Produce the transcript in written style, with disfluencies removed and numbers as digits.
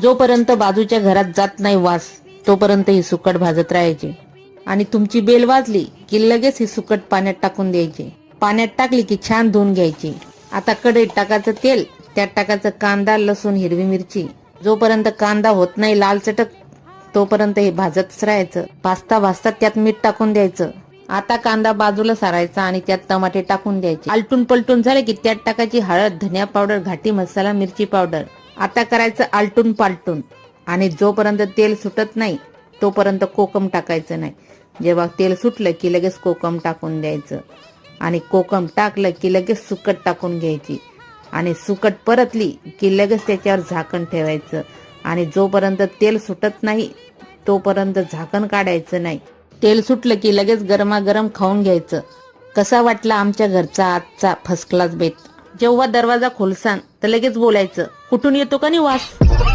जोपर्यंत बाजूच्या घरात जात नाही वास तोपर्यंत ही सुकट भाजत राहायची आणि तुमची बेल वाजली की लगेच ही सुकट पाण्यात टाकून द्यायची. पाण्यात टाकली की छान धुवून घ्यायची. आता कढईत टाकायचं तेल, त्यात टाकायचं कांदा, लसूण, हिरवी मिरची. जोपर्यंत कांदा होत नाही लाल चटक तोपर्यंत हे भाजतच राहायचं. भाजता भाजता त्यात मीठ टाकून द्यायचं. आता कांदा बाजूला सारायचा आणि त्यात टमाटे टाकून द्यायचे. आलटून पलटून झाले की त्यात टाकायची हळद, धनिया पावडर, घाटी मसाला, मिरची पावडर. आता करायचं आलटून पालटून आणि जोपर्यंत तेल सुटत नाही तोपर्यंत कोकम टाकायचं नाही. जेव्हा तेल सुटलं की लगेच कोकम टाकून द्यायचं आणि कोकम टाकलं की लगेच सुकट टाकून घ्यायची आणि सुकट परतली की लगेच त्याच्यावर झाकण ठेवायचं आणि जोपर्यंत तेल सुटत नाही तोपर्यंत झाकण काढायचं नाही. तेल सुटलं की लगेच गरमागरम खाऊन घ्यायचं. कसा वाटला आमच्या घरचा आजचा फर्स्ट क्लास बेत? जेव्हा दरवाजा खोलसान तर लगेच बोलायचं, कुठून येतो का नाही वास?